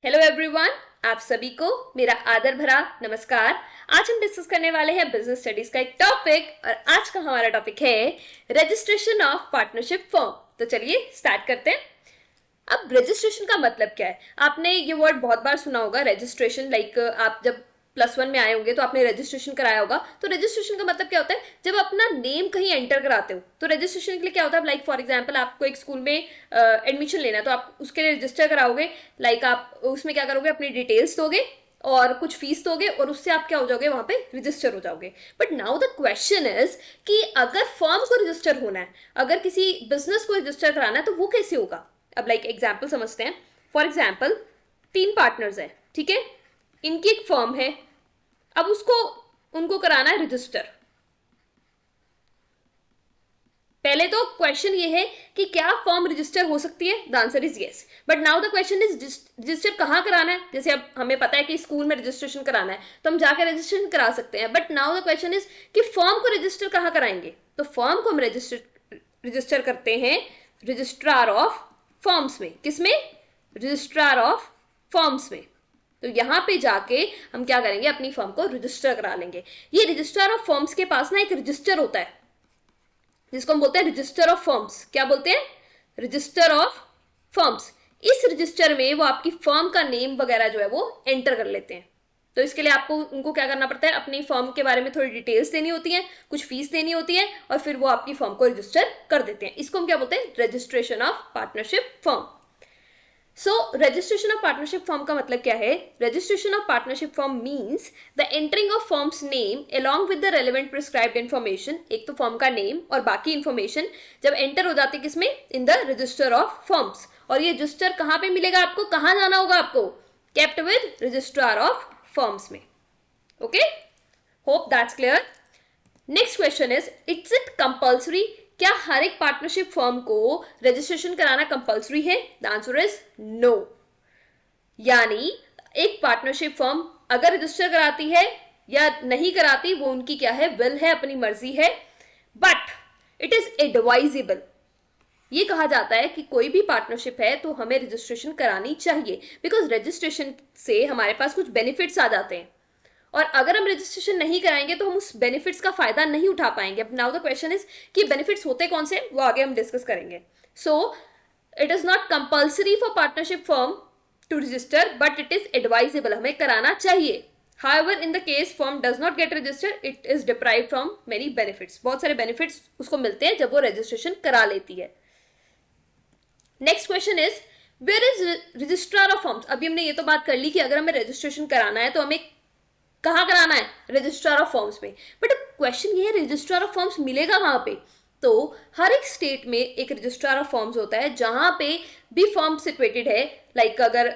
Hello everyone, आप सभी को मेरा आदर भरा नमस्कार। आज हम डिस्कस करने वाले हैं बिजनेस स्टडीज का एक टॉपिक और आज का हमारा टॉपिक है रजिस्ट्रेशन ऑफ पार्टनरशिप फर्म। तो चलिए स्टार्ट करते हैं। अब रजिस्ट्रेशन का मतलब क्या है? आपने ये वर्ड बहुत बार सुना होगा, रजिस्ट्रेशन। लाइक आप जब +1 में आए होंगे तो आपने रजिस्ट्रेशन कराया होगा। तो रजिस्ट्रेशन का मतलब क्या होता है? जब अपना नेम कहीं एंटर कराते हो तो रजिस्ट्रेशन के लिए क्या होता है? लाइक फॉर एग्जांपल आपको एक स्कूल में एडमिशन लेना है तो आप उसके लिए रजिस्टर कराओगे। लाइक आप उसमें क्या करोगे? अपनी डिटेल्स दोगे और कुछ फीस दोगे और उससे आप क्या हो जाओगे? वहां पे रजिस्टर हो जाओगे। But now the question is कि अगर फर्म को रजिस्टर होना है, अगर किसी बिजनेस को रजिस्टर कराना है तो वो कैसे होगा? अब लाइक एग्जाम्पल समझते हैं। फॉर एग्जाम्पल 3 पार्टनर्स हैं, ठीक है, इनकी एक फर्म है। अब उनको कराना है रजिस्टर। पहले तो क्वेश्चन ये है कि क्या फर्म रजिस्टर हो सकती है? The answer is yes. But now the question is register कहाँ कराना है? जैसे अब हमें पता है कि स्कूल में रजिस्ट्रेशन कराना है तो हम जाकर रजिस्ट्रेशन करा सकते हैं। But now the question is कि फर्म को रजिस्टर कहाँ कराएंगे? तो फर्म को हम रजिस्टर करते हैं रजिस्ट्रार ऑफ फर्म्स में। किसमें? रजिस्ट्रार ऑफ फर्म्स में। तो यहां पे जाके हम क्या करेंगे? अपनी फर्म को रजिस्टर करा लेंगे। ये रजिस्ट्रार ऑफ फर्म्स के पास ना एक रजिस्टर होता है जिसको हम बोलते हैं रजिस्टर ऑफ फर्म्स। क्या बोलते हैं? Register of firms. इस रजिस्टर में वो आपकी फर्म का नेम वगैरह जो है वो एंटर कर लेते हैं। तो इसके लिए आपको उनको क्या करना पड़ता है? अपनी फर्म के बारे में थोड़ी डिटेल्स देनी होती है, कुछ फीस देनी होती है और फिर वो आपकी फर्म को रजिस्टर कर देते हैं। इसको हम क्या बोलते हैं? Registration of partnership firm. So registration of partnership firm का मतलब क्या है? Registration of partnership firm means the entering of firms name along with the relevant prescribed information. एक तो फर्म का नेम और बाकी इन्फॉर्मेशन जब एंटर हो जाती है किसमें? In the register of firms. और ये रजिस्टर कहां पे मिलेगा आपको? कहां जाना होगा आपको? Kept with registrar of firms में। Okay, hope that's clear. Next question is it's it compulsory? क्या हर एक पार्टनरशिप फर्म को रजिस्ट्रेशन कराना कंपल्सरी है? The answer is no. यानी एक पार्टनरशिप फर्म अगर रजिस्टर कराती है या नहीं कराती वो उनकी क्या है? विल है, अपनी मर्जी है। But it is advisable. ये कहा जाता है कि कोई भी पार्टनरशिप है तो हमें रजिस्ट्रेशन करानी चाहिए, बिकॉज रजिस्ट्रेशन से हमारे पास कुछ बेनिफिट्स आ जाते हैं और अगर हम रजिस्ट्रेशन नहीं कराएंगे तो हम उस बेनिफिट्स का फायदा नहीं उठा पाएंगे। अब नाउ द क्वेश्चन इज कि बेनिफिट्स होते कौन से? वो आगे हम डिस्कस करेंगे। So it is not compulsory for partnership firm to register but it is advisable. हमें कराना चाहिए। However, in the case firm does not get registered, it is deprived from many benefits. बहुत सारे benefits उसको मिलते हैं जब वो registration करा लेती है। Next question is where is registrar of firms? अभी हमने ये तो बात कर ली कि अगर हमें रजिस्ट्रेशन कराना है तो हमें कहाँ कराना है? रजिस्ट्रार ऑफ फर्म्स में। बट अब क्वेश्चन ये है रजिस्ट्रार ऑफ फर्म्स मिलेगा कहाँ पे? तो हर एक स्टेट में एक रजिस्ट्रार ऑफ फर्म्स होता है जहां पे भी फर्म सिचुएटेड है। लाइक अगर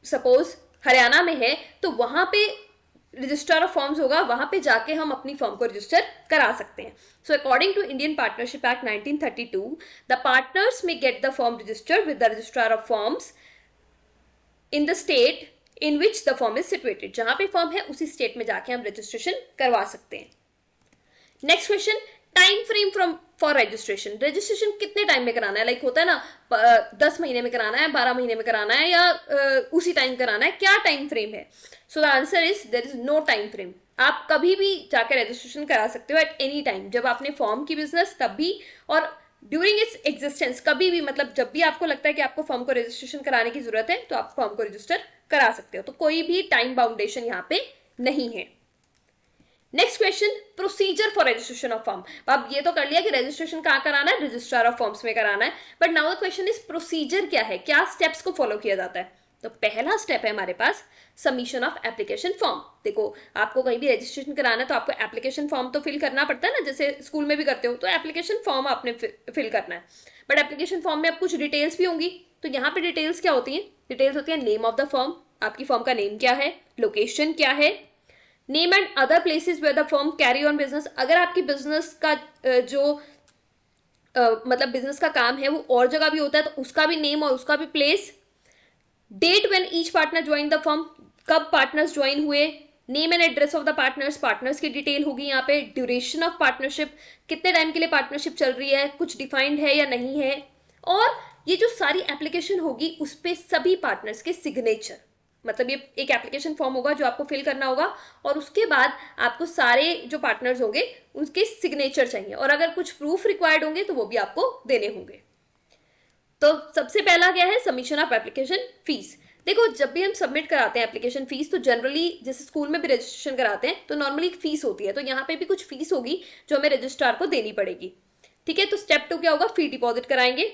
सपोज हरियाणा में है तो वहां पे रजिस्ट्रार ऑफ फर्म्स होगा, वहां पे जाके हम अपनी फर्म को रजिस्टर करा सकते हैं। So according to Indian partnership act 1932 the partners may get the firm registered with the registrar of firms in the state in which the firm is situated. जहां पे फर्म है उसी स्टेट में जाके हम रजिस्ट्रेशन करवा सकते हैं। Next question, time frame from for registration. Registration कितने टाइम में कराना है? लाइक होता है ना 10 महीने में कराना है, 12 महीने में कराना है या उसी टाइम कराना है? क्या टाइम फ्रेम है? So the answer is there is no time frame. आप कभी भी जाकर रजिस्ट्रेशन करा सकते हो एट एनी टाइम। जब आपने फॉर्म की बिजनेस तब भी और ड्यूरिंग इट्स एग्जिस्टेंस कभी भी, मतलब जब भी आपको लगता है कि आपको फॉर्म को रजिस्ट्रेशन कराने की जरूरत है तो आप फॉर्म को रजिस्टर करा सकते हो। तो कोई भी टाइम बाउंडेशन यहाँ पे नहीं है। Next question, procedure for registration of firm. अब ये तो कर लिया कि रजिस्ट्रेशन कहाँ कराना है? रजिस्ट्रार ऑफ फर्म्स में कराना है। But now the question is procedure क्या है? क्या स्टेप्स को फॉलो किया जाता है? तो पहला स्टेप है हमारे पास सबमिशन ऑफ एप्लीकेशन फॉर्म। देखो, आपको कहीं भी रजिस्ट्रेशन कराना है तो आपको एप्लीकेशन फॉर्म तो फिल करना पड़ता है ना, जैसे स्कूल में भी करते हो। तो एप्लीकेशन फॉर्म आपने फिल करना है। बट एप्लीकेशन फॉर्म में अब कुछ डिटेल्स भी होंगी। तो यहाँ पे डिटेल्स क्या होती है? डिटेल्स होती है नेम ऑफ द फर्म, आपकी फर्म का नेम क्या है, लोकेशन क्या है, name and other places where the firm carry on business. अगर आपकी बिजनेस का मतलब बिजनेस का काम है वो और जगह भी होता है तो उसका भी नेम और उसका भी place, date when each partner join the firm, कब पार्टनर्स ज्वाइन हुए, name and address of the partners, partners की डिटेल होगी यहाँ पे, ड्यूरेशन ऑफ पार्टनरशिप, कितने टाइम के लिए पार्टनरशिप चल रही है, कुछ डिफाइंड है या नहीं है, और ये जो सारी एप्लीकेशन होगी उस पे सभी पार्टनर्स के सिग्नेचर, मतलब ये एक एप्लीकेशन फॉर्म होगा जो आपको फिल करना होगा और उसके बाद आपको सारे जो पार्टनर्स होंगे उनके सिग्नेचर चाहिए, और अगर कुछ प्रूफ रिक्वायर्ड होंगे तो वो भी आपको देने होंगे। तो सबसे पहला क्या है, सबमिशन ऑफ एप्लीकेशन फीस। देखो जब भी हम सबमिट कराते हैं एप्लीकेशन फीस, तो जनरली जैसे स्कूल में भी रजिस्ट्रेशन कराते हैं तो नॉर्मली एक फीस होती है, तो यहाँ पे भी कुछ फीस होगी जो हमें रजिस्ट्रार को देनी पड़ेगी। ठीक है, तो स्टेप 2 क्या होगा, फी डिपॉजिट कराएंगे।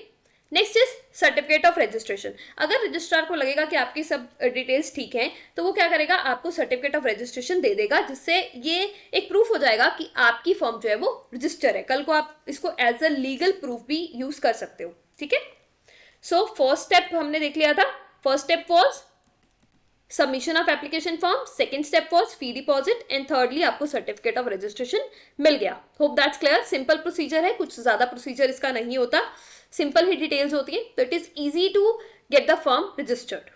Next is certificate of registration. अगर रजिस्ट्रार को लगेगा कि आपकी सब डिटेल्स ठीक हैं तो वो क्या करेगा, आपको सर्टिफिकेट ऑफ रजिस्ट्रेशन दे देगा, जिससे ये एक प्रूफ हो जाएगा कि आपकी फर्म जो है वो रजिस्टर है। कल को आप इसको एज अ लीगल प्रूफ भी यूज कर सकते हो। ठीक है, सो फर्स्ट स्टेप हमने देख लिया था। First step was submission of application form, second step was fee deposit, and thirdly आपको सर्टिफिकेट ऑफ रजिस्ट्रेशन मिल गया। Hope that's clear. Simple procedure है, कुछ ज्यादा प्रोसीजर इसका नहीं होता, सिंपल ही डिटेल्स होती है, तो it is easy to get the firm registered.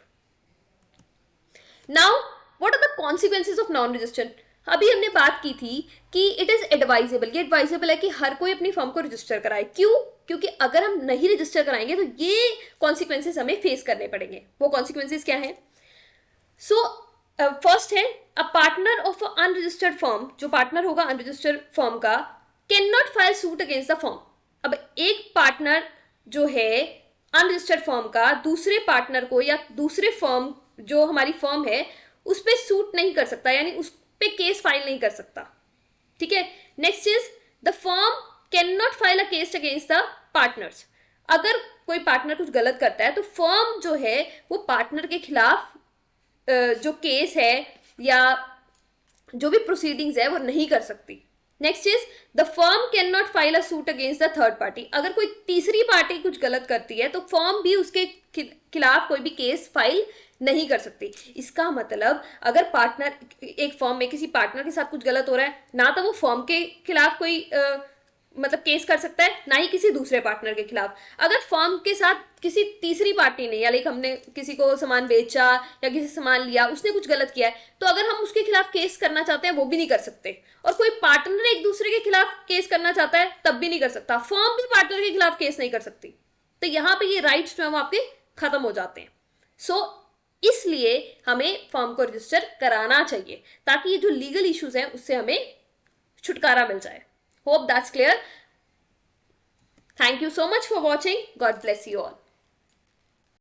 Now what are the consequences of non registered. अभी हमने बात की थी कि इट इज एडवाइजेबल, ये एडवाइजेबल है कि हर कोई अपनी फर्म को रजिस्टर कराए। क्यों? क्योंकि अगर हम नहीं रजिस्टर कराएंगे तो ये कॉन्सिक्वेंसेज हमें फेस करने पड़ेंगे। वो कॉन्सिक्वेंसेज क्या है? सो फर्स्ट है, a partner of a unregistered firm, जो पार्टनर होगा अनरजिस्टर्ड फर्म का, can not file suit against the firm. अब एक पार्टनर जो है अनरजिस्टर्ड फर्म का दूसरे पार्टनर को या दूसरे फर्म जो हमारी फर्म है उस पर सूट नहीं कर सकता, यानी उस पे केस फाइल नहीं कर सकता। ठीक है, next is the firm can not file a case against the partners. अगर कोई पार्टनर कुछ गलत करता है तो फर्म जो है वो पार्टनर के खिलाफ जो केस है या जो भी प्रोसीडिंग्स है वो नहीं कर सकती। Next is the firm can not file a suit against the third party. अगर कोई तीसरी पार्टी कुछ गलत करती है तो फर्म भी उसके खिलाफ कोई भी केस फाइल नहीं कर सकती। इसका मतलब अगर पार्टनर, एक फर्म में किसी पार्टनर के साथ कुछ गलत हो रहा है, ना तो वो फर्म के खिलाफ कोई मतलब केस कर सकता है, ना ही किसी दूसरे पार्टनर के खिलाफ। अगर फर्म के साथ किसी तीसरी पार्टी ने, या लाइक हमने किसी को सामान बेचा या किसी सामान लिया, उसने कुछ गलत किया है, तो अगर हम उसके खिलाफ केस करना चाहते हैं वो भी नहीं कर सकते। और कोई पार्टनर एक दूसरे के खिलाफ केस करना चाहता है तब भी नहीं कर सकता। फर्म भी पार्टनर के खिलाफ केस नहीं कर सकती। तो यहाँ पे ये राइट्स जो है वो आपके खत्म हो जाते हैं। सो इसलिए हमें फर्म को रजिस्टर कराना चाहिए ताकि ये जो लीगल इश्यूज हैं उससे हमें छुटकारा मिल जाए। Hope that's clear. Thank you so much for watching. God bless you all.